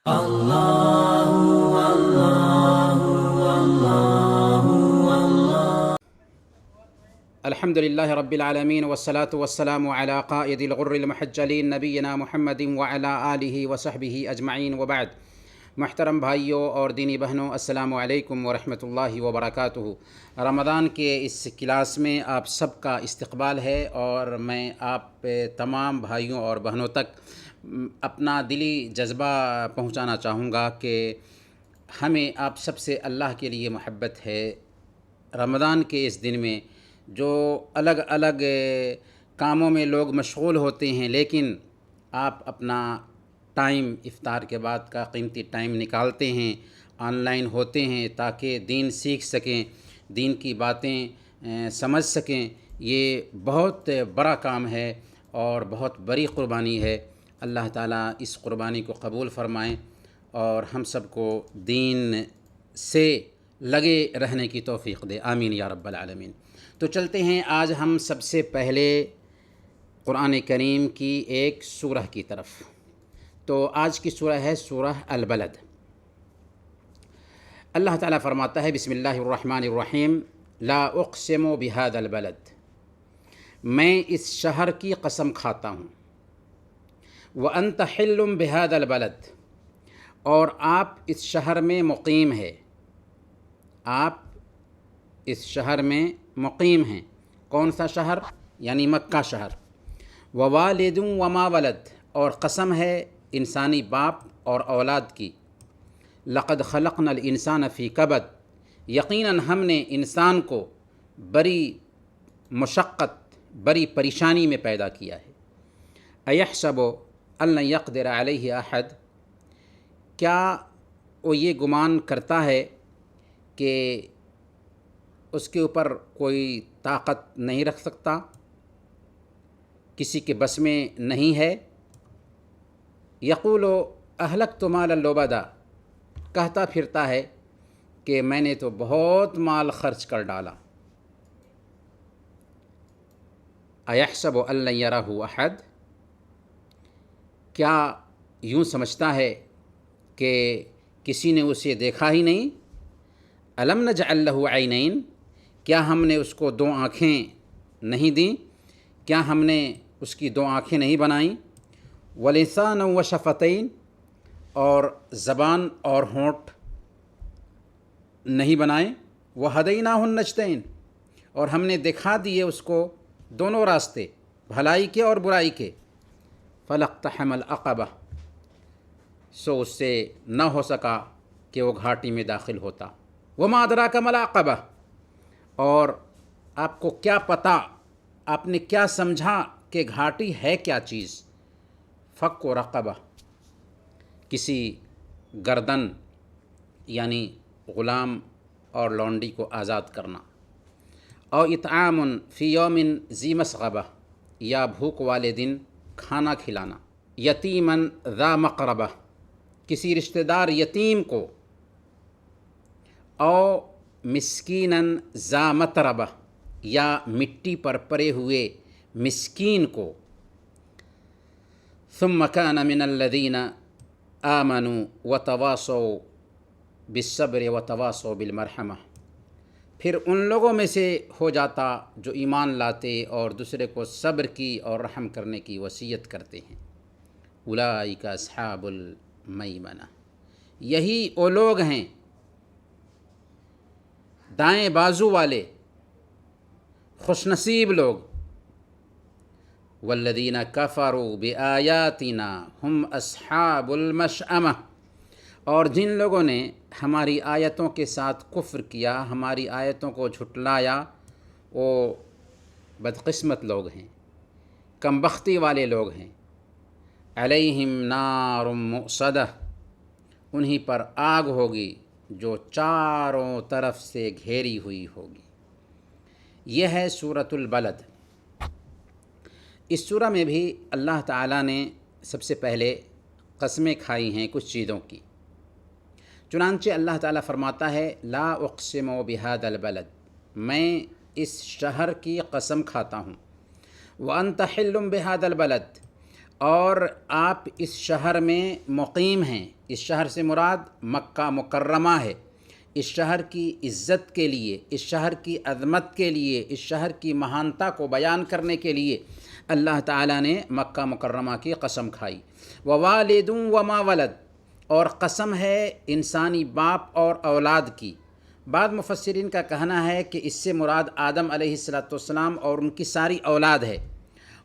الحمد لله رب العالمين والصلاة والسلام على قائد الغر المحجلين نبينا محمد وعلى آله وصحبه اجمعین وبعد۔ محترم بھائیوں اور دینی بہنوں، السلام علیکم ورحمۃ اللہ وبرکاتہ۔ رمضان کے اس کلاس میں آپ سب کا استقبال ہے اور میں آپ تمام بھائیوں اور بہنوں تک اپنا دلی جذبہ پہنچانا چاہوں گا کہ ہمیں آپ سب سے اللہ کے لیے محبت ہے۔ رمضان کے اس دن میں جو الگ الگ کاموں میں لوگ مشغول ہوتے ہیں، لیکن آپ اپنا ٹائم افطار کے بعد کا قیمتی ٹائم نکالتے ہیں، آن لائن ہوتے ہیں تاکہ دین سیکھ سکیں، دین کی باتیں سمجھ سکیں۔ یہ بہت بڑا کام ہے اور بہت بڑی قربانی ہے۔ اللہ تعالیٰ اس قربانی کو قبول فرمائیں اور ہم سب کو دین سے لگے رہنے کی توفیق دے، آمین یا رب العالمین۔ تو چلتے ہیں آج ہم سب سے پہلے قرآن کریم کی ایک سورہ کی طرف۔ تو آج کی سورہ ہے سورہ البلد۔ اللہ تعالیٰ فرماتا ہے بسم اللہ الرحمن الرحیم، لا اقسم بہذا البلد، میں اس شہر کی قسم کھاتا ہوں، وانت حل بہذا البلد، اور آپ اس شہر میں مقیم ہے، آپ اس شہر میں مقیم ہیں۔ کون سا شہر؟ یعنی مکہ شہر۔ ووالد وما ولد، اور قسم ہے انسانی باپ اور اولاد کی۔ لقد خلقنا الانسان فی کبد، یقیناً ہم نے انسان کو بڑی مشقت، بڑی پریشانی میں پیدا کیا ہے۔ ایحسب ان لن یقدر علیہ احد، کیا وہ یہ گمان کرتا ہے کہ اس کے اوپر کوئی طاقت نہیں رکھ سکتا، کسی کے بس میں نہیں ہے۔ یقول اہلکت مالا لبدا، کہتا پھرتا ہے کہ میں نے تو بہت مال خرچ کر ڈالا۔ ایحسب ان لن یرہ احد، کیا یوں سمجھتا ہے کہ کسی نے اسے دیکھا ہی نہیں۔ الم نجعل لہ عینین، کیا ہم نے اس کو دو آنکھیں نہیں دیں، کیا ہم نے اس کی دو آنکھیں نہیں بنائیں۔ ولسانا وشفتین، اور زبان اور ہونٹ نہیں بنائے۔ وہدیناہ النجدین، اور ہم نے دکھا دیے اس کو دونوں راستے، بھلائی کے اور برائی کے۔ فلاقتحم العقبہ، سو اس سے نہ ہو سکا کہ وہ گھاٹی میں داخل ہوتا۔ وما ادراک ما العقبہ، اور آپ کو کیا پتہ، آپ نے کیا سمجھا کہ گھاٹی ہے کیا چیز۔ فک و رقبہ، کسی گردن یعنی غلام اور لونڈی کو آزاد کرنا۔ او اطعام فی یوم ذی مسغبہ، یا بھوک والے دن کھانا کھلانا۔ یتیما ذا مقربہ، کسی رشتہ دار یتیم کو۔ او مسکینا ذا متربہ، یا مٹی پر پڑے ہوئے مسکین کو۔ ثم کان من الذین آمنوا وتواصوا بالصبر وتواصوا بالمرحمہ، پھر ان لوگوں میں سے ہو جاتا جو ایمان لاتے اور دوسرے کو صبر کی اور رحم کرنے کی وصیت کرتے ہیں۔ اولئک اصحاب المیمنہ، یہی وہ لوگ ہیں دائیں بازو والے خوش نصیب لوگ۔ والذین کفروا بآیاتنا ہم اصحاب المشأمہ، اور جن لوگوں نے ہماری آیتوں کے ساتھ کفر کیا، ہماری آیتوں کو جھٹلایا، وہ بدقسمت لوگ ہیں، کم بختی والے لوگ ہیں۔ علیہم نار مؤصدہ، انہی پر آگ ہوگی جو چاروں طرف سے گھیری ہوئی ہوگی۔ یہ ہے سورۃ البلد۔ اس سورہ میں بھی اللہ تعالیٰ نے سب سے پہلے قسمیں کھائی ہیں کچھ چیزوں کی۔ چنانچہ اللہ تعالیٰ فرماتا ہے لا اقسم بہذا البلد، میں اس شہر کی قسم کھاتا ہوں۔ وانت حل بہذا البلد، اور آپ اس شہر میں مقیم ہیں۔ اس شہر سے مراد مکہ مکرمہ ہے۔ اس شہر کی عزت کے لیے، اس شہر کی عظمت کے لیے، اس شہر کی مہانتا کو بیان کرنے کے لیے اللہ تعالیٰ نے مکہ مکرمہ کی قسم کھائی۔ ووالد وما ولد، اور قسم ہے انسانی باپ اور اولاد کی۔ بعض مفسرین کا کہنا ہے کہ اس سے مراد آدم علیہ السلام اور ان کی ساری اولاد ہے،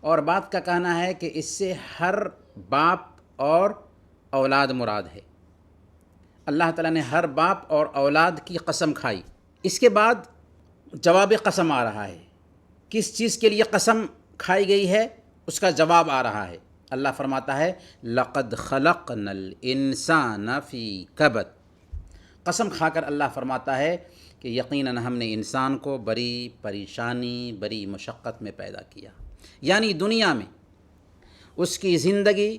اور بعض کا کہنا ہے کہ اس سے ہر باپ اور اولاد مراد ہے۔ اللہ تعالیٰ نے ہر باپ اور اولاد کی قسم کھائی۔ اس کے بعد جواب قسم آ رہا ہے۔ کس چیز کے لیے قسم کھائی گئی ہے اس کا جواب آ رہا ہے۔ اللہ فرماتا ہے لقد خلقنا الانسان فی کبد۔ قسم کھا کر اللہ فرماتا ہے کہ یقیناً ہم نے انسان کو بڑی پریشانی، بڑی مشقت میں پیدا کیا، یعنی دنیا میں اس کی زندگی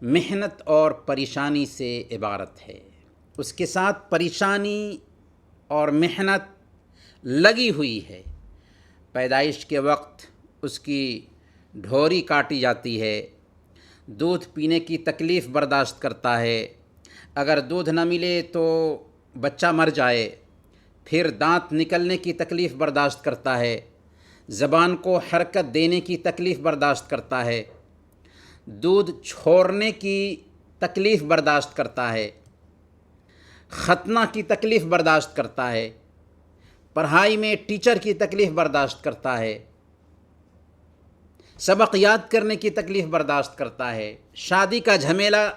محنت اور پریشانی سے عبارت ہے۔ اس کے ساتھ پریشانی اور محنت لگی ہوئی ہے۔ پیدائش کے وقت اس کی ڈھوری کاٹی جاتی ہے، دودھ پینے کی تکلیف برداشت کرتا ہے، اگر دودھ نہ ملے تو بچہ مر جائے، پھر دانت نکلنے کی تکلیف برداشت کرتا ہے، زبان کو حرکت دینے کی تکلیف برداشت کرتا ہے، دودھ چھوڑنے کی تکلیف برداشت کرتا ہے، ختنہ کی تکلیف برداشت کرتا ہے، پڑھائی میں ٹیچر کی تکلیف برداشت کرتا ہے، سبق یاد کرنے کی تکلیف برداشت کرتا ہے، شادی کا جھمیلا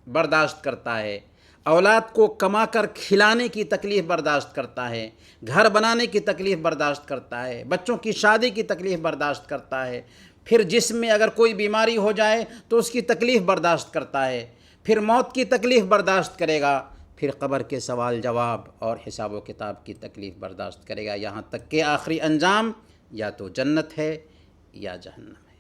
برداشت کرتا ہے، اولاد کو کما کر کھلانے کی تکلیف برداشت کرتا ہے، گھر بنانے کی تکلیف برداشت کرتا ہے، بچوں کی شادی کی تکلیف برداشت کرتا ہے، پھر جسم میں اگر کوئی بیماری ہو جائے تو اس کی تکلیف برداشت کرتا ہے، پھر موت کی تکلیف برداشت کرے گا، پھر قبر کے سوال جواب اور حساب و کتاب کی تکلیف برداشت کرے گا، یہاں تک کہ آخری انجام یا تو جنت ہے یا جہنم ہے۔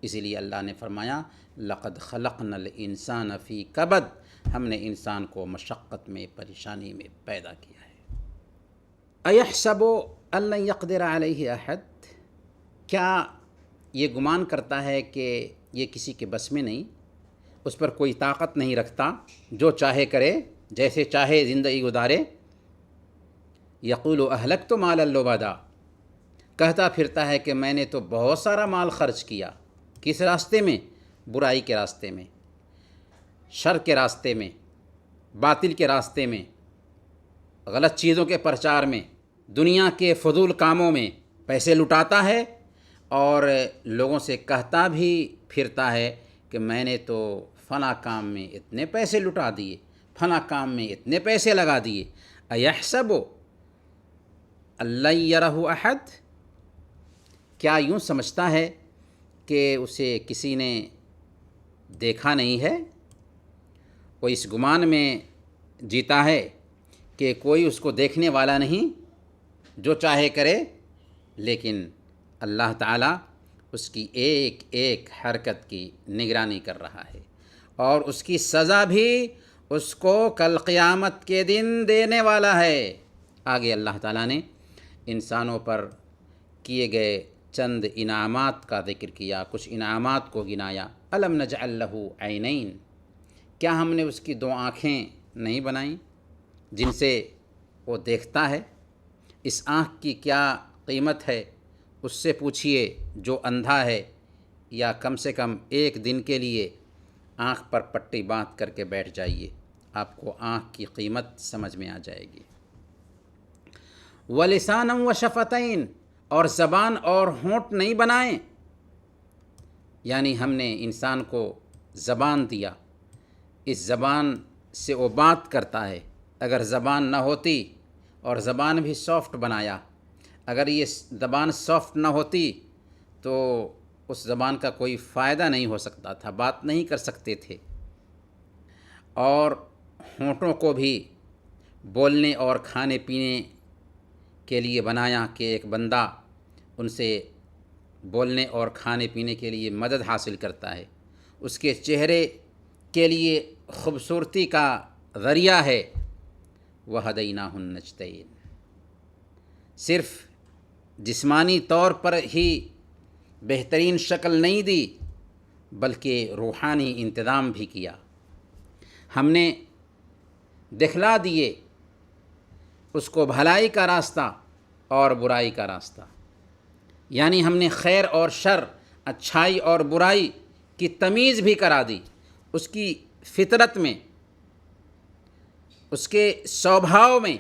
اسی لیے اللہ نے فرمایا لقد خلقنا الانسان فی کبد، ہم نے انسان کو مشقت میں، پریشانی میں پیدا کیا ہے۔ ایحسب ان لن یقدر علیہ احد، کیا یہ گمان کرتا ہے کہ یہ کسی کے بس میں نہیں، اس پر کوئی طاقت نہیں رکھتا، جو چاہے کرے، جیسے چاہے زندگی گزارے۔ یقول اہلکت مالا لبدا، کہتا پھرتا ہے کہ میں نے تو بہت سارا مال خرچ کیا۔ کس راستے میں؟ برائی کے راستے میں، شر کے راستے میں، باطل کے راستے میں، غلط چیزوں کے پرچار میں، دنیا کے فضول کاموں میں پیسے لٹاتا ہے، اور لوگوں سے کہتا بھی پھرتا ہے کہ میں نے تو فلاں کام میں اتنے پیسے لٹا دیے، فلاں کام میں اتنے پیسے لگا دیے۔ ایحسب ان لن یرہ احد، کیا یوں سمجھتا ہے کہ اسے کسی نے دیکھا نہیں ہے؟ وہ اس گمان میں جیتا ہے کہ کوئی اس کو دیکھنے والا نہیں، جو چاہے کرے، لیکن اللہ تعالیٰ اس کی ایک ایک حرکت کی نگرانی کر رہا ہے، اور اس کی سزا بھی اس کو کل قیامت کے دن دینے والا ہے۔ آگے اللہ تعالیٰ نے انسانوں پر کیے گئے چند انعامات کا ذکر کیا، کچھ انعامات کو گنایا۔ الم نجعل لہ عینین، کیا ہم نے اس کی دو آنکھیں نہیں بنائیں جن سے وہ دیکھتا ہے؟ اس آنکھ کی کیا قیمت ہے اس سے پوچھئے جو اندھا ہے، یا کم سے کم ایک دن کے لیے آنکھ پر پٹی باندھ کر کے بیٹھ جائیے، آپ کو آنکھ کی قیمت سمجھ میں آ جائے گی۔ وَلِسَانًا وَشَفَتَيْن، اور زبان اور ہونٹ نہیں بنائیں، یعنی ہم نے انسان کو زبان دیا، اس زبان سے وہ بات کرتا ہے۔ اگر زبان نہ ہوتی، اور زبان بھی سافٹ بنایا، اگر یہ زبان سافٹ نہ ہوتی تو اس زبان کا کوئی فائدہ نہیں ہو سکتا تھا، بات نہیں کر سکتے تھے۔ اور ہونٹوں کو بھی بولنے اور کھانے پینے کے لیے بنایا کہ ایک بندہ ان سے بولنے اور کھانے پینے کے لیے مدد حاصل کرتا ہے، اس کے چہرے کے لیے خوبصورتی کا ذریعہ ہے۔ وَهَدَيْنَاهُ النَّجْدَيْنِ، صرف جسمانی طور پر ہی بہترین شکل نہیں دی، بلکہ روحانی انتظام بھی کیا. ہم نے دکھلا دیے اس کو بھلائی کا راستہ اور برائی کا راستہ، یعنی ہم نے خیر اور شر، اچھائی اور برائی کی تمیز بھی کرا دی. اس کی فطرت میں، اس کے سوبھاؤ میں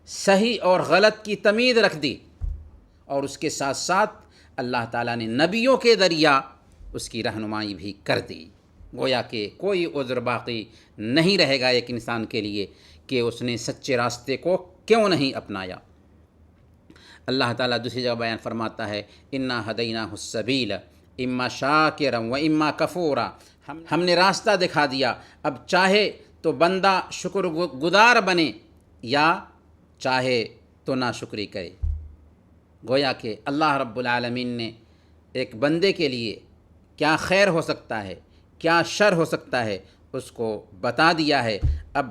صحیح اور غلط کی تمیز رکھ دی، اور اس کے ساتھ ساتھ اللہ تعالیٰ نے نبیوں کے ذریعہ اس کی رہنمائی بھی کر دی. گویا کہ کوئی عذر باقی نہیں رہے گا ایک انسان کے لیے کہ اس نے سچے راستے کو کیوں نہیں اپنایا. اللہ تعالیٰ دوسری جگہ بیان فرماتا ہے انا ہدیناہ السبیل اما شاکرا و اما کفورا. ہم نے راستہ دکھا دیا، اب چاہے تو بندہ شکر گزار بنے یا چاہے تو ناشکری کرے. گویا کہ اللہ رب العالمین نے ایک بندے کے لیے کیا خیر ہو سکتا ہے، کیا شر ہو سکتا ہے، اس کو بتا دیا ہے. اب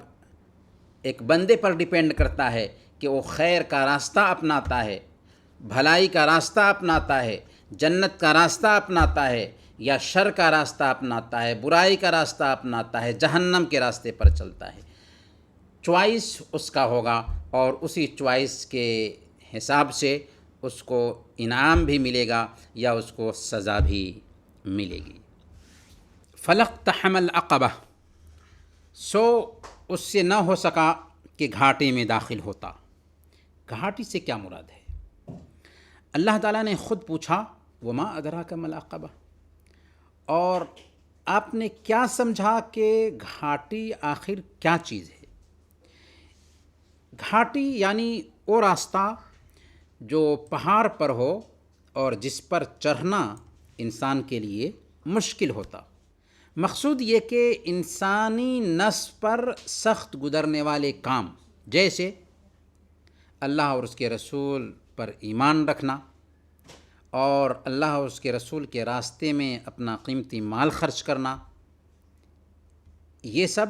ایک بندے پر ڈیپینڈ کرتا ہے کہ وہ خیر کا راستہ اپناتا ہے، بھلائی کا راستہ اپناتا ہے، جنت کا راستہ اپناتا ہے، یا شر کا راستہ اپناتا ہے، برائی کا راستہ اپناتا ہے، جہنم کے راستے پر چلتا ہے. چوائس اس کا ہوگا، اور اسی چوائس کے حساب سے اس کو انعام بھی ملے گا یا اس کو سزا بھی ملے گی. فلقتحم العقبہ، سو اس سے نہ ہو سکا کہ گھاٹی میں داخل ہوتا. گھاٹی سے کیا مراد ہے؟ اللہ تعالیٰ نے خود پوچھا وما ادراک ما العقبہ، اور آپ نے کیا سمجھا کہ گھاٹی آخر کیا چیز ہے؟ گھاٹی یعنی وہ راستہ جو پہاڑ پر ہو اور جس پر چڑھنا انسان کے لیے مشکل ہوتا. مقصود یہ کہ انسانی نفس پر سخت گزرنے والے کام، جیسے اللہ اور اس کے رسول پر ایمان رکھنا اور اللہ اور اس کے رسول کے راستے میں اپنا قیمتی مال خرچ کرنا، یہ سب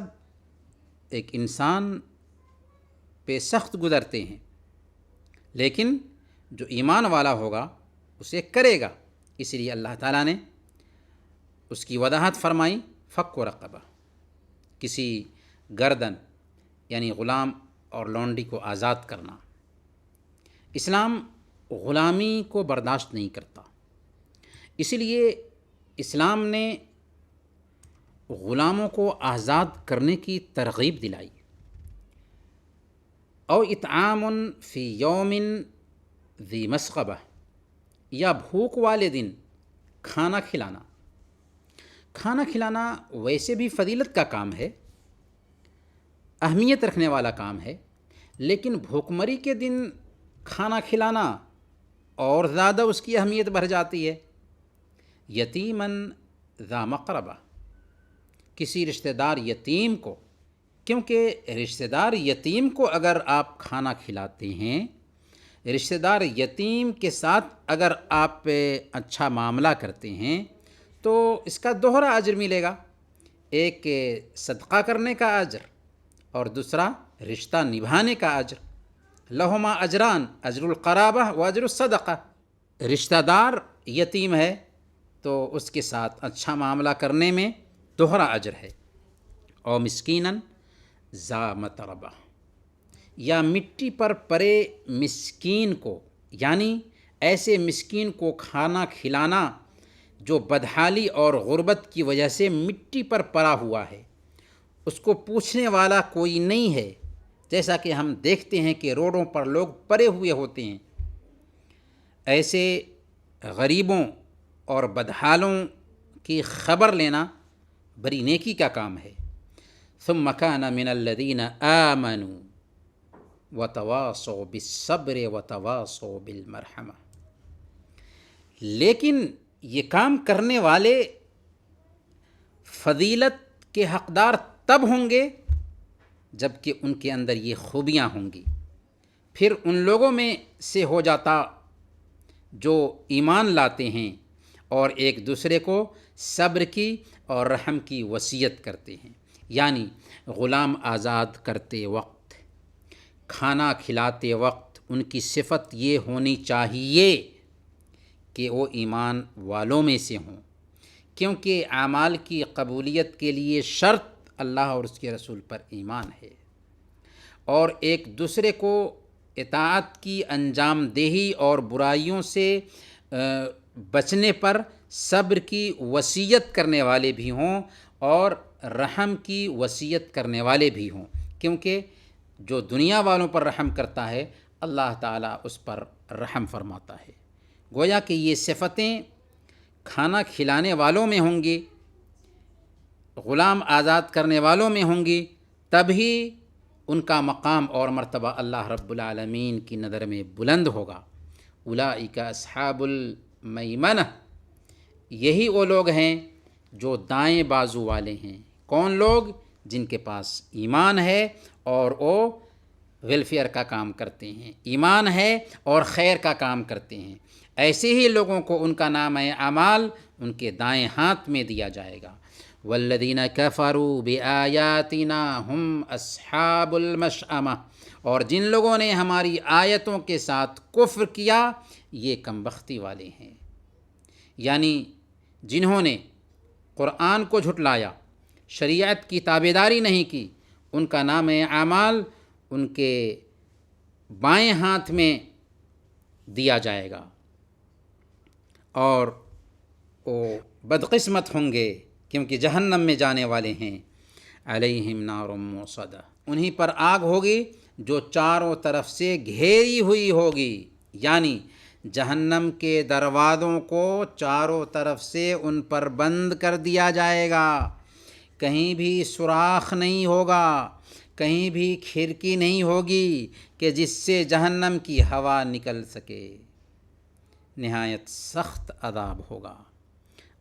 ایک انسان پہ سخت گزرتے ہیں، لیکن جو ایمان والا ہوگا اسے کرے گا. اس لیے اللہ تعالیٰ نے اس کی وضاحت فرمائی فک و رقبہ، کسی گردن یعنی غلام اور لونڈی کو آزاد کرنا. اسلام غلامی کو برداشت نہیں کرتا، اسی لیے اسلام نے غلاموں کو آزاد کرنے کی ترغیب دلائی. او اطعام فی یوم ذی مسغبہ، یا بھوک والے دن کھانا کھلانا. کھانا کھلانا ویسے بھی فضیلت کا کام ہے، اہمیت رکھنے والا کام ہے، لیکن بھوکمری کے دن کھانا کھلانا اور زیادہ اس کی اہمیت بڑھ جاتی ہے. یتیماً ذا مقربہ، کسی رشتہ دار یتیم کو، کیونکہ رشتہ دار یتیم کو اگر آپ کھانا کھلاتے ہیں، رشتہ دار یتیم کے ساتھ اگر آپ اچھا معاملہ کرتے ہیں تو اس کا دوہرا اجر ملے گا. ایک صدقہ کرنے کا اجر اور دوسرا رشتہ نبھانے کا اجر. لہما اجران، اجر القرابہ و اجر الصدقہ. رشتہ دار یتیم ہے تو اس کے ساتھ اچھا معاملہ کرنے میں دوہرا اجر ہے. او مسکیناً ذا متربہ، یا مٹی پر پڑے مسکین کو، یعنی ایسے مسکین کو کھانا کھلانا جو بدحالی اور غربت کی وجہ سے مٹی پر پڑا ہوا ہے، اس کو پوچھنے والا کوئی نہیں ہے. جیسا کہ ہم دیکھتے ہیں کہ روڈوں پر لوگ پڑے ہوئے ہوتے ہیں. ایسے غریبوں اور بدحالوں کی خبر لینا بڑی نیکی کا کام ہے. ثم كان من الذين آمنوا وتواصوا بالصبر وتواصوا بالمرحمہ. لیکن یہ کام کرنے والے فضیلت کے حقدار تب ہوں گے جب کہ ان کے اندر یہ خوبیاں ہوں گی. پھر ان لوگوں میں سے ہو جاتا جو ایمان لاتے ہیں اور ایک دوسرے کو صبر کی اور رحم کی وصیت کرتے ہیں. یعنی غلام آزاد کرتے وقت، کھانا کھلاتے وقت ان کی صفت یہ ہونی چاہیے کہ وہ ایمان والوں میں سے ہوں، کیونکہ اعمال کی قبولیت کے لیے شرط اللہ اور اس کے رسول پر ایمان ہے، اور ایک دوسرے کو اطاعت کی انجام دہی اور برائیوں سے بچنے پر صبر کی وصیت کرنے والے بھی ہوں اور رحم کی وصیت کرنے والے بھی ہوں، کیونکہ جو دنیا والوں پر رحم کرتا ہے اللہ تعالیٰ اس پر رحم فرماتا ہے۔ گویا کہ یہ صفتیں کھانا کھلانے والوں میں ہوں گی، غلام آزاد کرنے والوں میں ہوں گی، تبھی ان کا مقام اور مرتبہ اللہ رب العالمین کی نظر میں بلند ہوگا۔ اولئک اصحاب المیمنہ، یہی وہ لوگ ہیں جو دائیں بازو والے ہیں۔ کون لوگ؟ جن کے پاس ایمان ہے اور وہ ویلفیئر کا کام کرتے ہیں، ایمان ہے اور خیر کا کام کرتے ہیں، ایسے ہی لوگوں کو ان کا نام اعمال ان کے دائیں ہاتھ میں دیا جائے گا۔ والذین کفروا بآیاتنا ہم اصحاب المشأمہ، اور جن لوگوں نے ہماری آیتوں کے ساتھ کفر کیا یہ کم بختی والے ہیں، یعنی جنہوں نے قرآن کو جھٹلایا، شریعت کی تابعداری نہیں کی، ان کا نام اعمال ان کے بائیں ہاتھ میں دیا جائے گا، اور وہ بدقسمت ہوں گے کیونکہ جہنم میں جانے والے ہیں۔ علیہم نار موصدہ، انہی پر آگ ہوگی جو چاروں طرف سے گھیری ہوئی ہوگی، یعنی جہنم کے دروازوں کو چاروں طرف سے ان پر بند کر دیا جائے گا، کہیں بھی سوراخ نہیں ہوگا، کہیں بھی کھڑکی نہیں ہوگی کہ جس سے جہنم کی ہوا نکل سکے، نہایت سخت عذاب ہوگا۔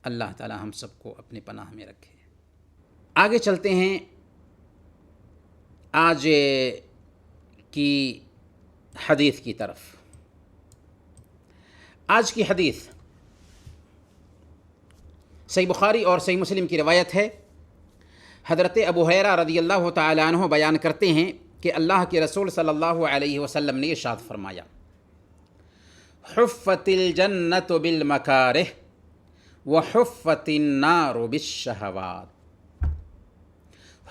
اللہ تعالی ہم سب کو اپنے پناہ میں رکھے۔ آگے چلتے ہیں آج کی حدیث کی طرف۔ آج کی حدیث صحیح بخاری اور صحیح مسلم کی روایت ہے۔ حضرت ابو ہریرہ رضی اللہ تعالی عنہ بیان کرتے ہیں کہ اللہ کے رسول صلی اللہ علیہ وسلم نے ارشاد فرمایا، حفت الجنت بالمکارہ وحفت النار بالشہوات،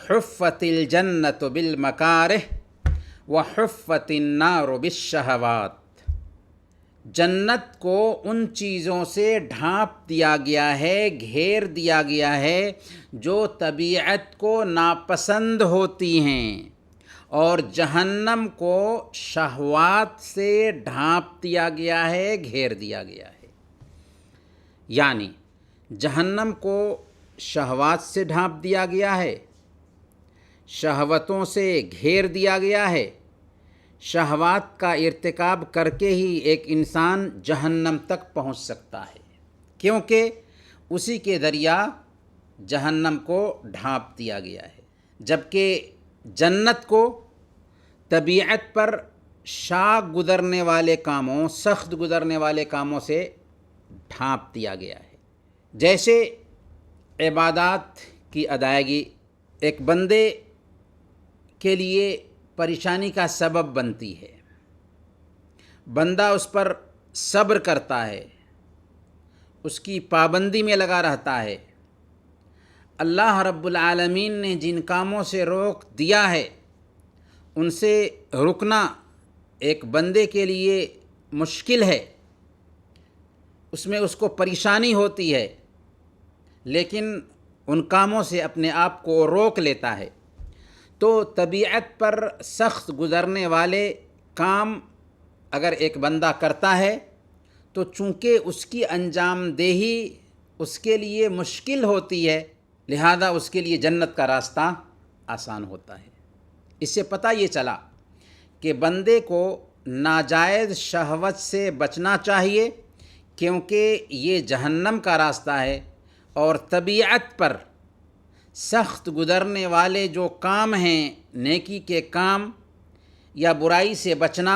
حفت الجنت بالمکارہ وحفت النار بالشہوات، جنت کو ان چیزوں سے ڈھانپ دیا گیا ہے، گھیر دیا گیا ہے جو طبیعت کو ناپسند ہوتی ہیں، اور جہنم کو شہوات سے ڈھانپ دیا گیا ہے، گھیر دیا گیا ہے۔ یعنی جہنم کو شہوات سے ڈھانپ دیا گیا ہے، شہوتوں سے گھیر دیا گیا ہے، شہوات کا ارتکاب کر کے ہی ایک انسان جہنم تک پہنچ سکتا ہے، کیونکہ اسی کے ذریعہ جہنم کو ڈھانپ دیا گیا ہے، جبکہ جنت کو طبیعت پر شاق گزرنے والے کاموں، سخت گزرنے والے کاموں سے ڈھانپ دیا گیا ہے۔ جیسے عبادات کی ادائیگی ایک بندے کے لیے پریشانی کا سبب بنتی ہے، بندہ اس پر صبر کرتا ہے، اس کی پابندی میں لگا رہتا ہے۔ اللہ رب العالمین نے جن کاموں سے روک دیا ہے ان سے رکنا ایک بندے کے لیے مشکل ہے، اس میں اس کو پریشانی ہوتی ہے، لیکن ان کاموں سے اپنے آپ کو روک لیتا ہے۔ تو طبیعت پر سخت گزرنے والے کام اگر ایک بندہ کرتا ہے تو چونکہ اس کی انجام دہی اس کے لیے مشکل ہوتی ہے، لہذا اس کے لیے جنت کا راستہ آسان ہوتا ہے۔ اس سے پتہ یہ چلا کہ بندے کو ناجائز شہوت سے بچنا چاہیے، کیونکہ یہ جہنم کا راستہ ہے، اور طبیعت پر سخت گزرنے والے جو کام ہیں، نیکی کے کام یا برائی سے بچنا،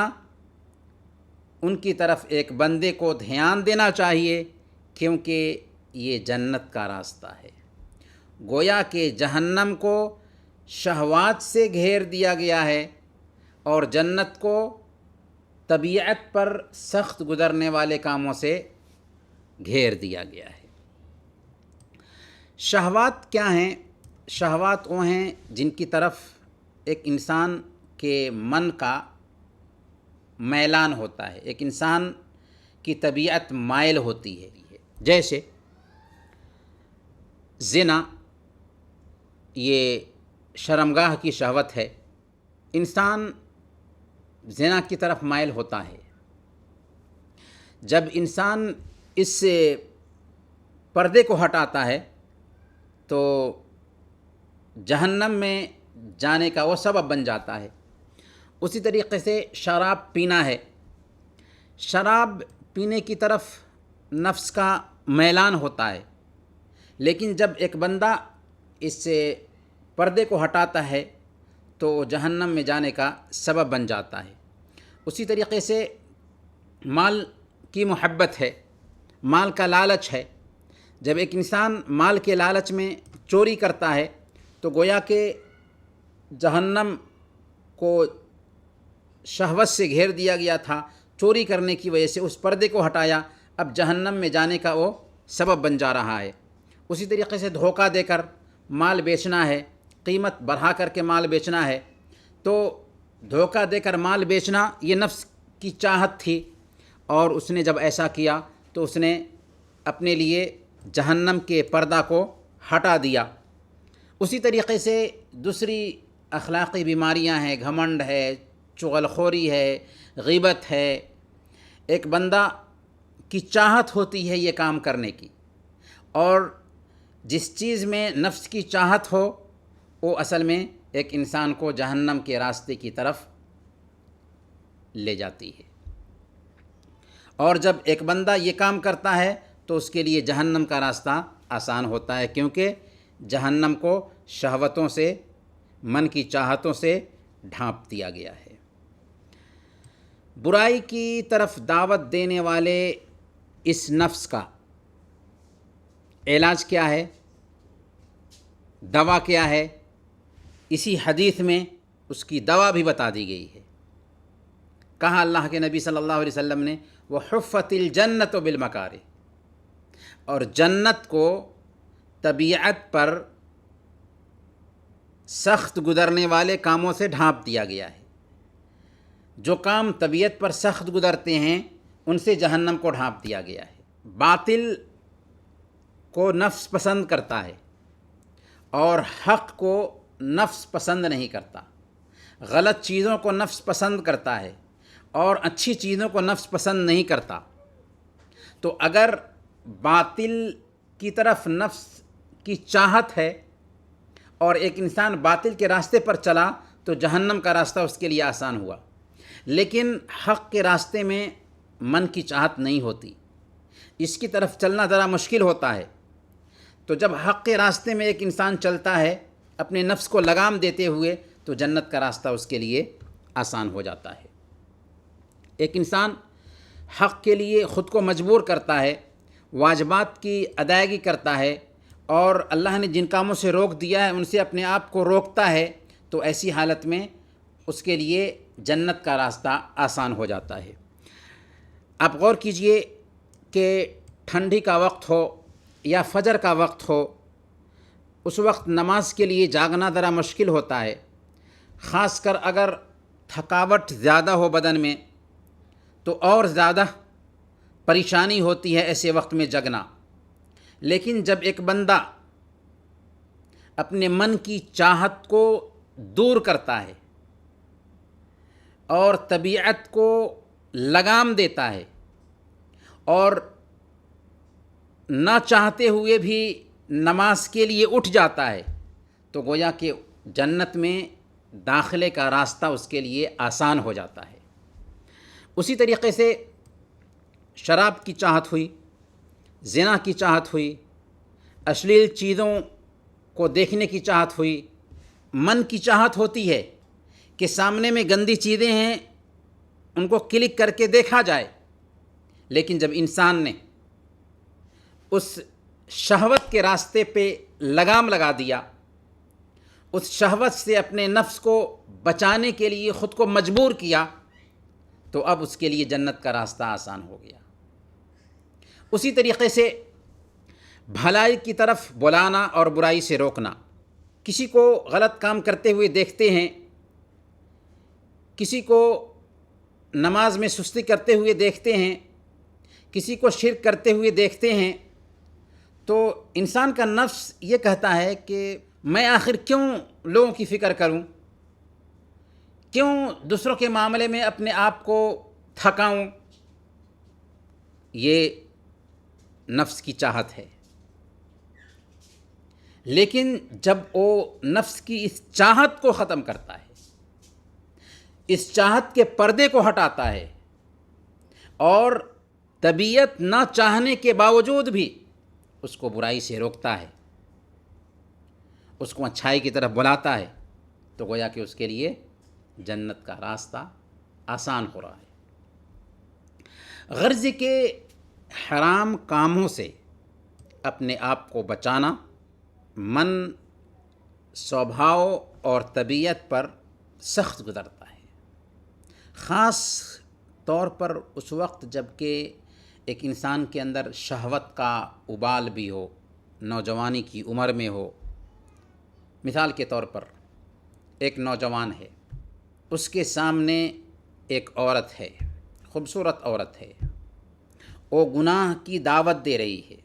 ان کی طرف ایک بندے کو دھیان دینا چاہیے، کیونکہ یہ جنت کا راستہ ہے۔ گویا کہ جہنم کو شہوات سے گھیر دیا گیا ہے اور جنت کو طبیعت پر سخت گزرنے والے کاموں سے گھیر دیا گیا ہے۔ شہوات کیا ہیں؟ شہوات وہ ہیں جن کی طرف ایک انسان کے من کا میلان ہوتا ہے، ایک انسان کی طبیعت مائل ہوتی ہے. جیسے زنا، یہ شرمگاہ کی شہوت ہے. انسان زنا کی طرف مائل ہوتا ہے. جب انسان اس پردے کو ہٹاتا ہے تو جہنم میں جانے کا وہ سبب بن جاتا ہے. اسی طریقے سے شراب پینا ہے. شراب پینے کی طرف نفس کا میلان ہوتا ہے، لیکن جب ایک بندہ اس سے پردے کو ہٹاتا ہے تو جہنم میں جانے کا سبب بن جاتا ہے. اسی طریقے سے مال کی محبت ہے، مال کا لالچ ہے. جب ایک انسان مال کے لالچ میں چوری کرتا ہے تو گویا کہ جہنم کو شہوت سے گھیر دیا گیا تھا، چوری کرنے کی وجہ سے اس پردے کو ہٹایا، اب جہنم میں جانے کا وہ سبب بن جا رہا ہے. اسی طریقے سے دھوکہ دے کر مال بیچنا ہے، قیمت بڑھا کر کے مال بیچنا ہے. تو دھوکہ دے کر مال بیچنا یہ نفس کی چاہت تھی، اور اس نے جب ایسا کیا تو اس نے اپنے لیے جہنم کے پردہ کو ہٹا دیا. اسی طریقے سے دوسری اخلاقی بیماریاں ہیں، گھمنڈ ہے، چغلخوری ہے، غیبت ہے. ایک بندہ کی چاہت ہوتی ہے یہ کام کرنے کی، اور جس چیز میں نفس کی چاہت ہو وہ اصل میں ایک انسان کو جہنم کے راستے کی طرف لے جاتی ہے. اور جب ایک بندہ یہ کام کرتا ہے تو اس کے لیے جہنم کا راستہ آسان ہوتا ہے، کیونکہ جہنم کو شہوتوں سے، من کی چاہتوں سے ڈھانپ دیا گیا ہے. برائی کی طرف دعوت دینے والے اس نفس کا علاج کیا ہے، دوا کیا ہے؟ اسی حدیث میں اس کی دوا بھی بتا دی گئی ہے. کہا اللہ کے نبی صلی اللہ علیہ وسلم نے وَحُفَّتِ الْجَنَّةُ بِالْمَكَارِهِ، اور جنت کو طبیعت پر سخت گزرنے والے کاموں سے ڈھانپ دیا گیا ہے. جو کام طبیعت پر سخت گزرتے ہیں ان سے جہنم کو ڈھانپ دیا گیا ہے. باطل کو نفس پسند کرتا ہے اور حق کو نفس پسند نہیں کرتا. غلط چیزوں کو نفس پسند کرتا ہے اور اچھی چیزوں کو نفس پسند نہیں کرتا. تو اگر باطل کی طرف نفس کی چاہت ہے اور ایک انسان باطل کے راستے پر چلا تو جہنم کا راستہ اس کے لیے آسان ہوا. لیکن حق کے راستے میں من کی چاہت نہیں ہوتی، اس کی طرف چلنا ذرا مشکل ہوتا ہے. تو جب حق کے راستے میں ایک انسان چلتا ہے اپنے نفس کو لگام دیتے ہوئے تو جنت کا راستہ اس کے لیے آسان ہو جاتا ہے. ایک انسان حق کے لیے خود کو مجبور کرتا ہے، واجبات کی ادائیگی کرتا ہے، اور اللہ نے جن کاموں سے روک دیا ہے ان سے اپنے آپ کو روکتا ہے، تو ایسی حالت میں اس کے لیے جنت کا راستہ آسان ہو جاتا ہے. آپ غور کیجئے کہ ٹھنڈی کا وقت ہو یا فجر کا وقت ہو، اس وقت نماز کے لیے جاگنا ذرا مشکل ہوتا ہے، خاص کر اگر تھکاوٹ زیادہ ہو بدن میں تو اور زیادہ پریشانی ہوتی ہے ایسے وقت میں جگنا. لیکن جب ایک بندہ اپنے من کی چاہت کو دور کرتا ہے اور طبیعت کو لگام دیتا ہے اور نہ چاہتے ہوئے بھی نماز کے لیے اٹھ جاتا ہے، تو گویا کہ جنت میں داخلے کا راستہ اس کے لیے آسان ہو جاتا ہے. اسی طریقے سے شراب کی چاہت ہوئی، زنا کی چاہت ہوئی، اشلیل چیزوں کو دیکھنے کی چاہت ہوئی. من کی چاہت ہوتی ہے کہ سامنے میں گندی چیزیں ہیں ان کو کلک کر کے دیکھا جائے، لیکن جب انسان نے اس شہوت کے راستے پہ لگام لگا دیا، اس شہوت سے اپنے نفس کو بچانے کے لیے خود کو مجبور کیا، تو اب اس کے لیے جنت کا راستہ آسان ہو گیا. اسی طریقے سے بھلائی کی طرف بلانا اور برائی سے روکنا. کسی کو غلط کام کرتے ہوئے دیکھتے ہیں، کسی کو نماز میں سستی کرتے ہوئے دیکھتے ہیں، کسی کو شرک کرتے ہوئے دیکھتے ہیں، تو انسان کا نفس یہ کہتا ہے کہ میں آخر کیوں لوگوں کی فکر کروں، کیوں دوسروں کے معاملے میں اپنے آپ کو تھکاؤں. یہ نفس کی چاہت ہے. لیکن جب وہ نفس کی اس چاہت کو ختم کرتا ہے، اس چاہت کے پردے کو ہٹاتا ہے اور طبیعت نہ چاہنے کے باوجود بھی اس کو برائی سے روکتا ہے، اس کو اچھائی کی طرف بلاتا ہے، تو گویا کہ اس کے لیے جنت کا راستہ آسان ہو رہا ہے. غرض کے حرام کاموں سے اپنے آپ کو بچانا من، سوبھاؤ اور طبیعت پر سخت گزرتا ہے، خاص طور پر اس وقت جب کہ ایک انسان کے اندر شہوت کا ابال بھی ہو، نوجوانی کی عمر میں ہو. مثال کے طور پر ایک نوجوان ہے، اس کے سامنے ایک عورت ہے، خوبصورت عورت ہے، وہ گناہ کی دعوت دے رہی ہے،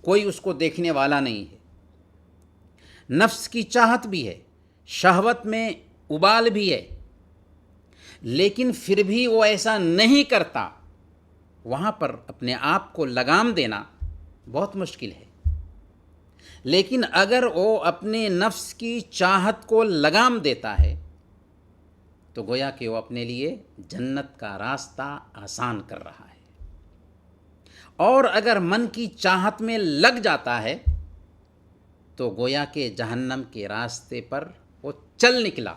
کوئی اس کو دیکھنے والا نہیں ہے، نفس کی چاہت بھی ہے، شہوت میں ابال بھی ہے، لیکن پھر بھی وہ ایسا نہیں کرتا. وہاں پر اپنے آپ کو لگام دینا بہت مشکل ہے. لیکن اگر وہ اپنے نفس کی چاہت کو لگام دیتا ہے تو گویا کہ وہ اپنے لیے جنت کا راستہ آسان کر رہا ہے. اور اگر من کی چاہت میں لگ جاتا ہے تو گویا کہ جہنم کے راستے پر وہ چل نکلا.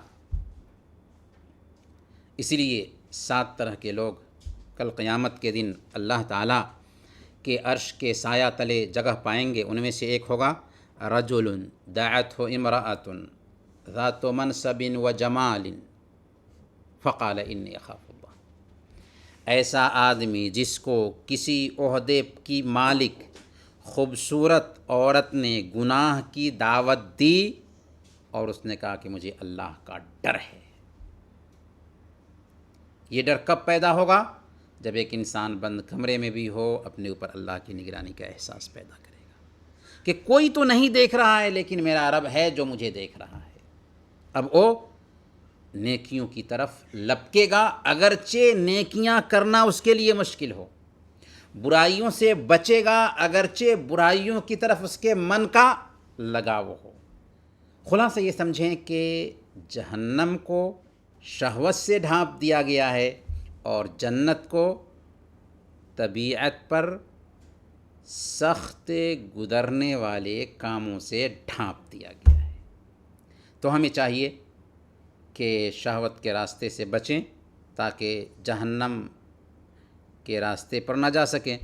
اسی لیے 7 طرح کے لوگ کل قیامت کے دن اللہ تعالیٰ کے عرش کے سایہ تلے جگہ پائیں گے. ان میں سے ایک ہوگا رجل دعته امرأة ذات منصب و جمال فقال انی اخاف اللہ. ایسا آدمی جس کو کسی عہدے کی مالک خوبصورت عورت نے گناہ کی دعوت دی اور اس نے کہا کہ مجھے اللہ کا ڈر ہے. یہ ڈر کب پیدا ہوگا؟ جب ایک انسان بند کمرے میں بھی ہو، اپنے اوپر اللہ کی نگرانی کا احساس پیدا کرے گا کہ کوئی تو نہیں دیکھ رہا ہے لیکن میرا رب ہے جو مجھے دیکھ رہا ہے. اب وہ نیکیوں کی طرف لپکے گا، اگرچہ نیکیاں کرنا اس کے لیے مشکل ہو. برائیوں سے بچے گا، اگرچہ برائیوں کی طرف اس کے من کا لگاؤ ہو. خلاصہ یہ سمجھیں کہ جہنم کو شہوت سے ڈھانپ دیا گیا ہے اور جنت کو طبیعت پر سخت گزرنے والے کاموں سے ڈھانپ دیا گیا ہے. تو ہمیں چاہیے کہ شہوت کے راستے سے بچیں تاکہ جہنم کے راستے پر نہ جا سکیں،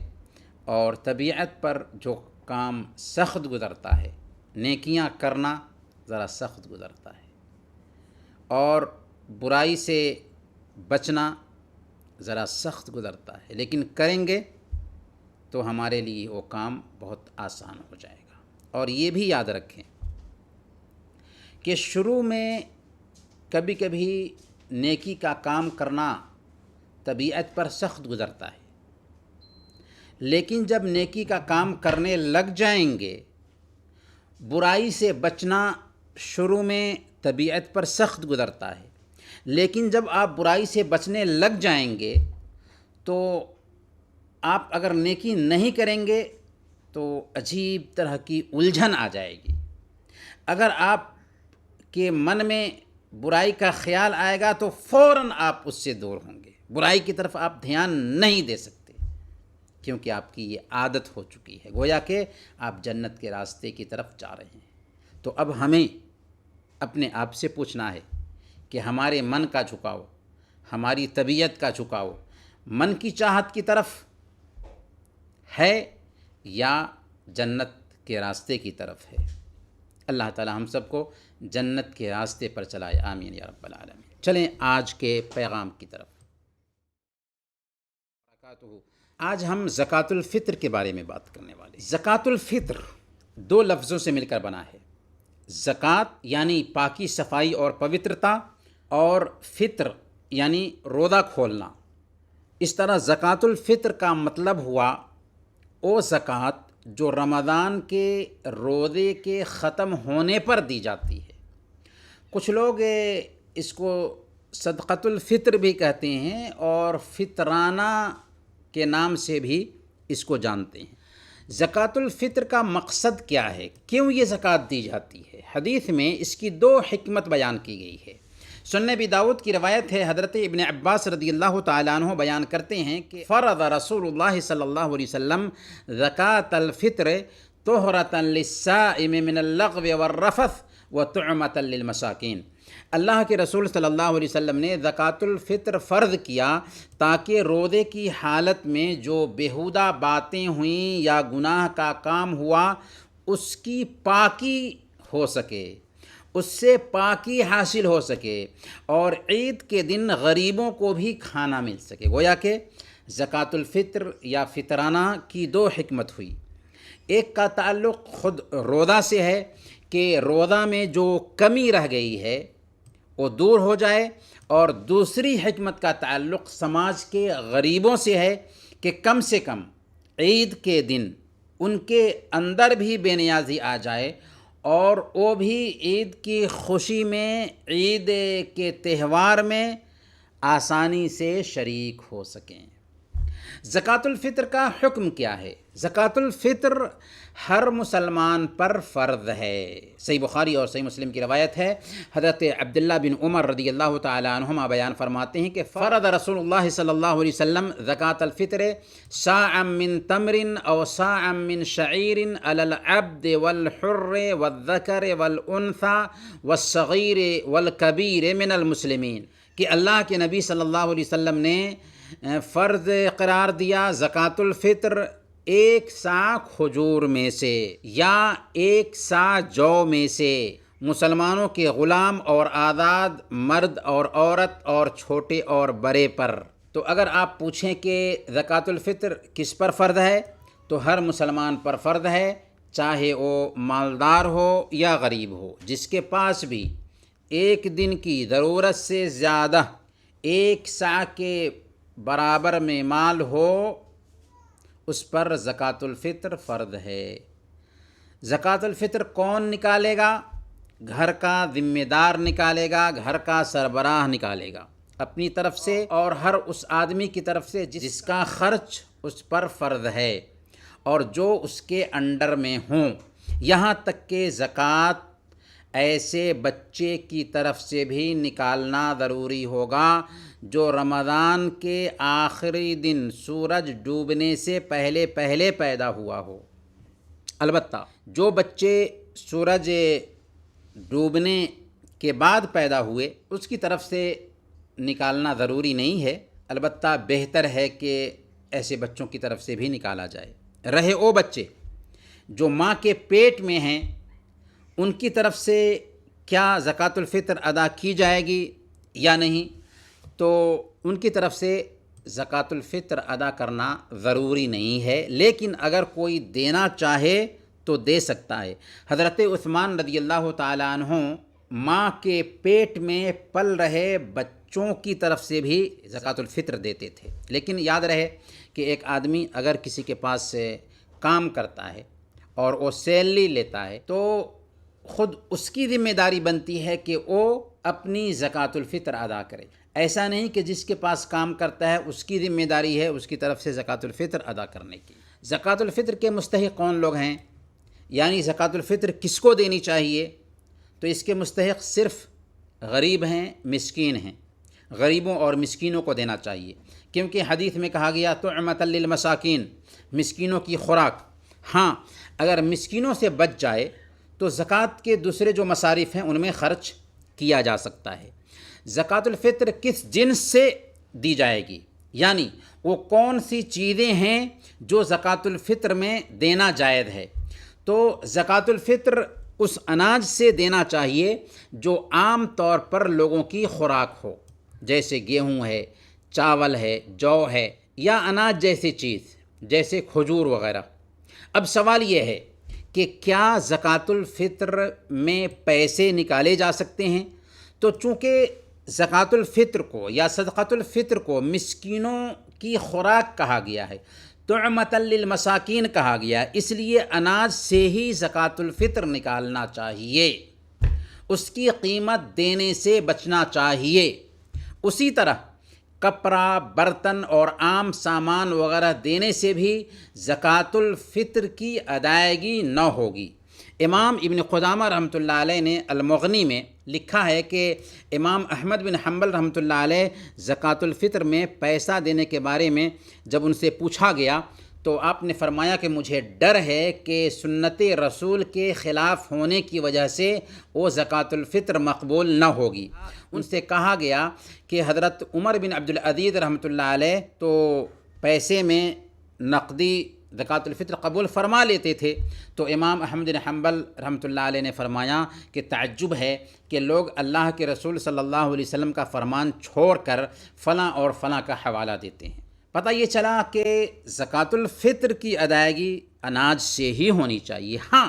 اور طبیعت پر جو کام سخت گزرتا ہے، نیکیاں کرنا ذرا سخت گزرتا ہے، اور برائی سے بچنا ذرا سخت گزرتا ہے، لیکن کریں گے تو ہمارے لیے وہ کام بہت آسان ہو جائے گا. اور یہ بھی یاد رکھیں کہ شروع میں کبھی کبھی نیکی کا کام کرنا طبیعت پر سخت گزرتا ہے، لیکن جب نیکی کا کام کرنے لگ جائیں گے، برائی سے بچنا شروع میں طبیعت پر سخت گزرتا ہے، لیکن جب آپ برائی سے بچنے لگ جائیں گے تو آپ اگر نیکی نہیں کریں گے تو عجیب طرح کی الجھن آ جائے گی. اگر آپ کے من میں برائی کا خیال آئے گا تو فوراً آپ اس سے دور ہوں گے، برائی کی طرف آپ دھیان نہیں دے سکتے کیونکہ آپ کی یہ عادت ہو چکی ہے، گویا کہ آپ جنت کے راستے کی طرف جا رہے ہیں. تو اب ہمیں اپنے آپ سے پوچھنا ہے کہ ہمارے من کا جھکاؤ، ہماری طبیعت کا جھکاؤ من کی چاہت کی طرف ہے یا جنت کے راستے کی طرف ہے. اللہ تعالی ہم سب کو جنت کے راستے پر چلائے، آمین یا رب العالمین. چلیں آج کے پیغام کی طرف. آج ہم زکوٰۃ الفطر کے بارے میں بات کرنے والے ہیں۔ زکوٰۃ الفطر دو لفظوں سے مل کر بنا ہے۔ زکوٰۃ یعنی پاکی، صفائی اور پوترتا، اور فطر یعنی روزہ کھولنا۔ اس طرح زکوٰۃ الفطر کا مطلب ہوا وہ زکوٰۃ جو رمضان کے روزے کے ختم ہونے پر دی جاتی ہے۔ کچھ لوگ اس کو صدقۃ الفطر بھی کہتے ہیں اور فطرانہ کے نام سے بھی اس کو جانتے ہیں۔ زکوٰۃ الفطر کا مقصد کیا ہے؟ کیوں یہ زکوٰۃ دی جاتی ہے؟ حدیث میں اس کی دو حکمت بیان کی گئی ہے۔ سنن ابی داؤد کی روایت ہے، حضرت ابن عباس رضی اللہ تعالیٰ عنہ بیان کرتے ہیں کہ فرض رسول اللہ صلی اللہ علیہ وسلم زکوٰۃ الفطر طہرۃ للصائم من اللغو والرفث وطعمۃ للمساکین۔ اللہ کے رسول صلی اللہ علیہ وسلم نے زکوٰۃ الفطر فرض کیا تاکہ روزے کی حالت میں جو بیہودہ باتیں ہوئیں یا گناہ کا کام ہوا اس کی پاکی ہو سکے، اس سے پاکی حاصل ہو سکے، اور عید کے دن غریبوں کو بھی کھانا مل سکے۔ گویا کہ زکوٰۃ الفطر یا فطرانہ کی دو حکمت ہوئی۔ ایک کا تعلق خود روزہ سے ہے کہ روزہ میں جو کمی رہ گئی ہے وہ دور ہو جائے، اور دوسری حکمت کا تعلق سماج کے غریبوں سے ہے کہ کم سے کم عید کے دن ان کے اندر بھی بے نیازی آ جائے اور وہ بھی عید کی خوشی میں، عید کے تہوار میں آسانی سے شریک ہو سکیں۔ زکوٰۃ الفطر کا حکم کیا ہے؟ زکوٰۃ الفطر ہر مسلمان پر فرض ہے۔ صحیح بخاری اور صحیح مسلم کی روایت ہے، حضرت عبداللہ بن عمر رضی اللہ تعالیٰ عنہما بیان فرماتے ہیں کہ فرض رسول اللہ صلی اللہ علیہ وسلم زکوٰۃ الفطر صاعا من تمر او صاعا من شعیر علی العبد والحر والذکر والانثى والصغیر والکبیر من المسلمین، کہ اللہ کے نبی صلی اللہ علیہ وسلم نے فرض قرار دیا زکوٰۃ الفطر ایک سا کھجور میں سے یا ایک سا جو میں سے مسلمانوں کے غلام اور آزاد مرد اور عورت اور چھوٹے اور بڑے پر۔ تو اگر آپ پوچھیں کہ زکوٰۃ الفطر کس پر فرض ہے تو ہر مسلمان پر فرض ہے، چاہے وہ مالدار ہو یا غریب ہو۔ جس کے پاس بھی ایک دن کی ضرورت سے زیادہ ایک سا کے برابر میں مال ہو اس پر زکوٰۃ الفطر فرض ہے۔ زکوٰۃ الفطر کون نکالے گا؟ گھر کا ذمہ دار نکالے گا، گھر کا سربراہ نکالے گا اپنی طرف سے، اور ہر اس آدمی کی طرف سے جس کا خرچ اس پر فرض ہے اور جو اس کے انڈر میں ہوں۔ یہاں تک کہ زکوٰۃ ایسے بچے کی طرف سے بھی نکالنا ضروری ہوگا جو رمضان کے آخری دن سورج ڈوبنے سے پہلے پیدا ہوا ہو۔ البتہ جو بچے سورج ڈوبنے کے بعد پیدا ہوئے اس کی طرف سے نکالنا ضروری نہیں ہے، البتہ بہتر ہے کہ ایسے بچوں کی طرف سے بھی نکالا جائے۔ رہے وہ بچے جو ماں کے پیٹ میں ہیں، ان کی طرف سے کیا زکوٰۃ الفطر ادا کی جائے گی یا نہیں؟ تو ان کی طرف سے زکوٰۃ الفطر ادا کرنا ضروری نہیں ہے، لیکن اگر کوئی دینا چاہے تو دے سکتا ہے۔ حضرت عثمان رضی اللہ تعالیٰ عنہ ماں کے پیٹ میں پل رہے بچوں کی طرف سے بھی زکوٰۃ الفطر دیتے تھے۔ لیکن یاد رہے کہ ایک آدمی اگر کسی کے پاس سے کام کرتا ہے اور وہ سیلری لیتا ہے تو خود اس کی ذمہ داری بنتی ہے کہ وہ اپنی زکوٰۃ الفطر ادا کرے۔ ایسا نہیں کہ جس کے پاس کام کرتا ہے اس کی ذمہ داری ہے اس کی طرف سے زکوٰۃ الفطر ادا کرنے کی۔ زکوٰۃ الفطر کے مستحق کون لوگ ہیں؟ یعنی زکوٰۃ الفطر کس کو دینی چاہیے؟ تو اس کے مستحق صرف غریب ہیں، مسکین ہیں۔ غریبوں اور مسکینوں کو دینا چاہیے، کیونکہ حدیث میں کہا گیا طعمۃ للمساکین، مسکینوں کی خوراک۔ ہاں، اگر مسکینوں سے بچ جائے تو زکوٰۃ کے دوسرے جو مصارف ہیں ان میں خرچ کیا جا سکتا ہے۔ زکوٰۃ الفطر کس جنس سے دی جائے گی، یعنی وہ کون سی چیزیں ہیں جو زکوٰۃ الفطر میں دینا جائز ہے؟ تو زکوٰۃ الفطر اس اناج سے دینا چاہیے جو عام طور پر لوگوں کی خوراک ہو، جیسے گیہوں ہے، چاول ہے، جو ہے، یا اناج جیسی چیز جیسے کھجور وغیرہ۔ اب سوال یہ ہے کہ کیا زکوٰۃ الفطر میں پیسے نکالے جا سکتے ہیں؟ تو چونکہ زکوٰۃ الفطر کو یا صدقۃ الفطر کو مسکینوں کی خوراک کہا گیا ہے، طعمۃ للمساکین کہا گیا، اس لیے اناج سے ہی زکوٰۃ الفطر نکالنا چاہیے، اس کی قیمت دینے سے بچنا چاہیے۔ اسی طرح کپڑا، برتن اور عام سامان وغیرہ دینے سے بھی زکوٰۃ الفطر کی ادائیگی نہ ہوگی۔ امام ابن قدامہ رحمۃ اللہ علیہ نے المغنی میں لکھا ہے کہ امام احمد بن حنبل رحمۃ اللہ علیہ زکوٰۃ الفطر میں پیسہ دینے کے بارے میں جب ان سے پوچھا گیا تو آپ نے فرمایا کہ مجھے ڈر ہے کہ سنت رسول کے خلاف ہونے کی وجہ سے وہ زکوٰۃ الفطر مقبول نہ ہوگی۔ ان سے کہا گیا کہ حضرت عمر بن عبد العزیز رحمۃ اللہ علیہ تو پیسے میں نقدی زکوٰۃ الفطر قبول فرما لیتے تھے، تو امام احمد بن حنبل رحمۃ اللہ علیہ نے فرمایا کہ تعجب ہے کہ لوگ اللہ کے رسول صلی اللہ علیہ وسلم کا فرمان چھوڑ کر فلاں اور فلاں کا حوالہ دیتے ہیں۔ پتہ یہ چلا کہ زکوٰۃ الفطر کی ادائیگی اناج سے ہی ہونی چاہیے۔ ہاں،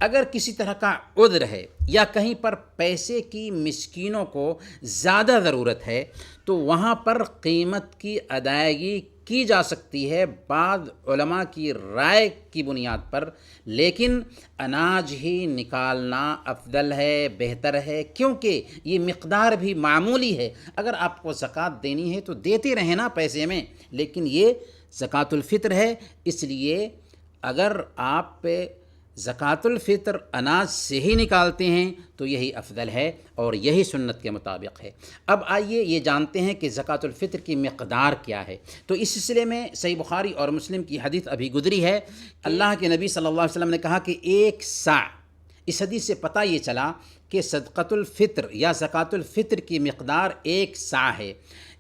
اگر کسی طرح کا عذر ہے یا کہیں پر پیسے کی مسکینوں کو زیادہ ضرورت ہے تو وہاں پر قیمت کی ادائیگی کی جا سکتی ہے بعض علماء کی رائے کی بنیاد پر، لیکن اناج ہی نکالنا افضل ہے، بہتر ہے، کیونکہ یہ مقدار بھی معمولی ہے۔ اگر آپ کو زکوٰۃ دینی ہے تو دیتے رہیں نا پیسے میں، لیکن یہ زکوٰۃ الفطر ہے، اس لیے اگر آپ زکوٰۃ الفطر اناج سے ہی نکالتے ہیں تو یہی افضل ہے اور یہی سنت کے مطابق ہے۔ اب آئیے یہ جانتے ہیں کہ زکوٰۃ الفطر کی مقدار کیا ہے۔ تو اس سلسلے میں صحیح بخاری اور مسلم کی حدیث ابھی گزری ہے، اللہ کے نبی صلی اللہ علیہ وسلم نے کہا کہ 1 صاع۔ اس حدیث سے پتہ یہ چلا کہ صدقۃ الفطر یا زکوٰۃ الفطر کی مقدار 1 صاع ہے۔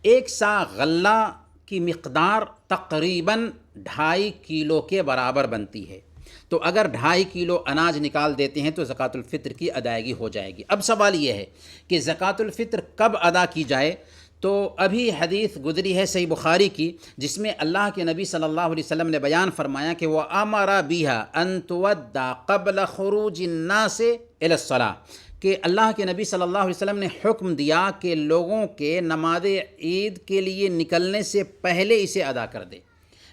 1 صاع غلہ کی مقدار تقریباً 2.5 کلو کے برابر بنتی ہے۔ تو اگر 2.5 کلو اناج نکال دیتے ہیں تو زکوٰۃ الفطر کی ادائیگی ہو جائے گی۔ اب سوال یہ ہے کہ زکوٰۃ الفطر کب ادا کی جائے؟ تو ابھی حدیث گزری ہے صحیح بخاری کی، جس میں اللہ کے نبی صلی اللہ علیہ وسلم نے بیان فرمایا کہ وَأَمَرَ بِهَا أَن تُوَدَّ قَبْلَ خُرُوجِ النَّاسِ إِلَى الصَّلَاةِ، کہ اللہ کے نبی صلی اللہ علیہ وسلم نے حکم دیا کہ لوگوں کے نماز عید کے لیے نکلنے سے پہلے اسے ادا کر دے،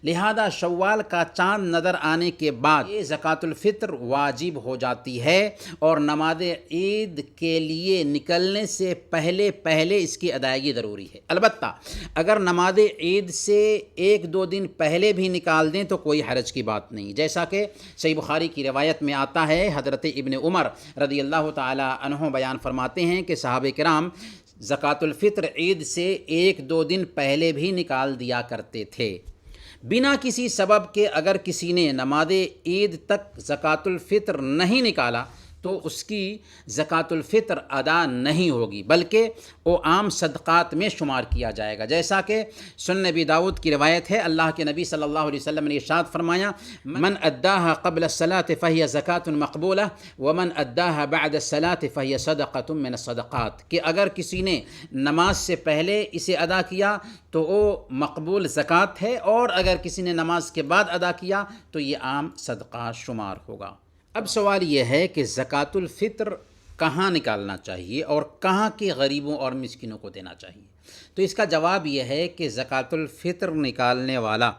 لہذا شوال کا چاند نظر آنے کے بعد یہ زکوٰۃ الفطر واجب ہو جاتی ہے اور نماز عید کے لیے نکلنے سے پہلے اس کی ادائیگی ضروری ہے۔ البتہ اگر نماز عید سے 1-2 دن پہلے بھی نکال دیں تو کوئی حرج کی بات نہیں، جیسا کہ صحیح بخاری کی روایت میں آتا ہے، حضرت ابن عمر رضی اللہ تعالی عنہ بیان فرماتے ہیں کہ صحابہ کرام زکوٰۃ الفطر عید سے 1-2 دن پہلے بھی نکال دیا کرتے تھے۔ بنا کسی سبب کے اگر کسی نے نماز عید تک زکوٰۃ الفطر نہیں نکالا تو اس کی زکوٰۃ الفطر ادا نہیں ہوگی، بلکہ وہ عام صدقات میں شمار کیا جائے گا، جیسا کہ سنن ابی داؤد کی روایت ہے۔ اللہ کے نبی صلی اللہ علیہ وسلم نے ارشاد فرمایا من اداها قبل الصلاة فهي زکاة مقبولہ ومن اداها بعد الصلاة فهي صدقة من الصدقات، کہ اگر کسی نے نماز سے پہلے اسے ادا کیا تو وہ مقبول زکوٰۃ ہے، اور اگر کسی نے نماز کے بعد ادا کیا تو یہ عام صدقہ شمار ہوگا۔ اب سوال یہ ہے کہ زکوٰۃ الفطر کہاں نکالنا چاہیے اور کہاں کے غریبوں اور مسکینوں کو دینا چاہیے؟ تو اس کا جواب یہ ہے کہ زکوٰۃ الفطر نکالنے والا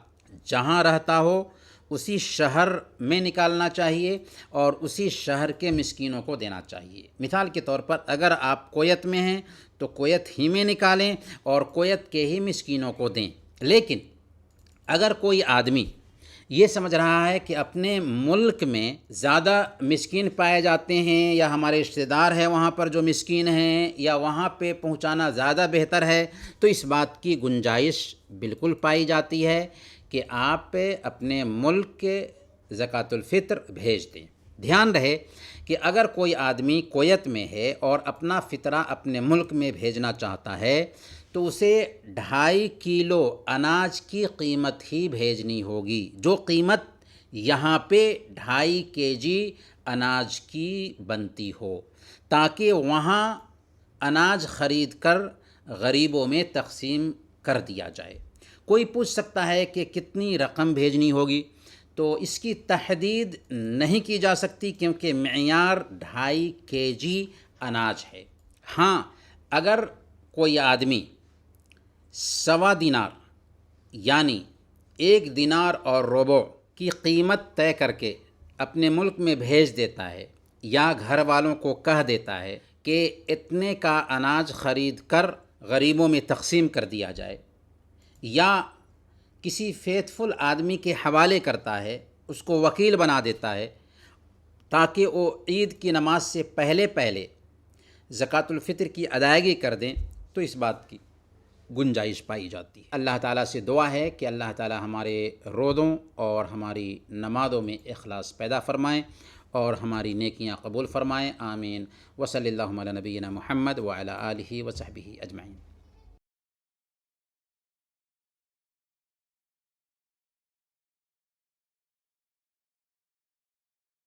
جہاں رہتا ہو اسی شہر میں نکالنا چاہیے اور اسی شہر کے مسکینوں کو دینا چاہیے۔ مثال کے طور پر اگر آپ کویت میں ہیں تو کویت ہی میں نکالیں اور کویت کے ہی مسکینوں کو دیں، لیکن اگر کوئی آدمی یہ سمجھ رہا ہے کہ اپنے ملک میں زیادہ مسکین پائے جاتے ہیں یا ہمارے رشتہ دار ہیں وہاں پر جو مسکین ہیں یا وہاں پہ پہنچانا زیادہ بہتر ہے، تو اس بات کی گنجائش بالکل پائی جاتی ہے کہ آپ اپنے ملک کے زکوٰۃ الفطر بھیج دیں۔ دھیان رہے کہ اگر کوئی آدمی کویت میں ہے اور اپنا فطرہ اپنے ملک میں بھیجنا چاہتا ہے تو اسے 2.5 کلو اناج کی قیمت ہی بھیجنی ہوگی، جو قیمت یہاں پہ 2.5 kg اناج کی بنتی ہو، تاکہ وہاں اناج خرید کر غریبوں میں تقسیم کر دیا جائے۔ کوئی پوچھ سکتا ہے کہ کتنی رقم بھیجنی ہوگی، تو اس کی تحدید نہیں کی جا سکتی کیونکہ معیار 2.5 kg اناج ہے۔ ہاں، اگر کوئی آدمی 1.25 دینار یعنی 1 دینار اور ربع کی قیمت طے کر کے اپنے ملک میں بھیج دیتا ہے، یا گھر والوں کو کہہ دیتا ہے کہ اتنے کا اناج خرید کر غریبوں میں تقسیم کر دیا جائے، یا کسی فیتھ فل آدمی کے حوالے کرتا ہے، اس کو وکیل بنا دیتا ہے تاکہ وہ عید کی نماز سے پہلے زکوٰۃ الفطر کی ادائیگی کر دیں، تو اس بات کی گنجائش پائی جاتی ہے۔ اللہ تعالیٰ سے دعا ہے کہ اللہ تعالیٰ ہمارے روزوں اور ہماری نمازوں میں اخلاص پیدا فرمائیں اور ہماری نیکیاں قبول فرمائیں، آمین۔ وصلی اللہ علی نبینا محمد وعلی آلہ وصحبہ اجمعین۔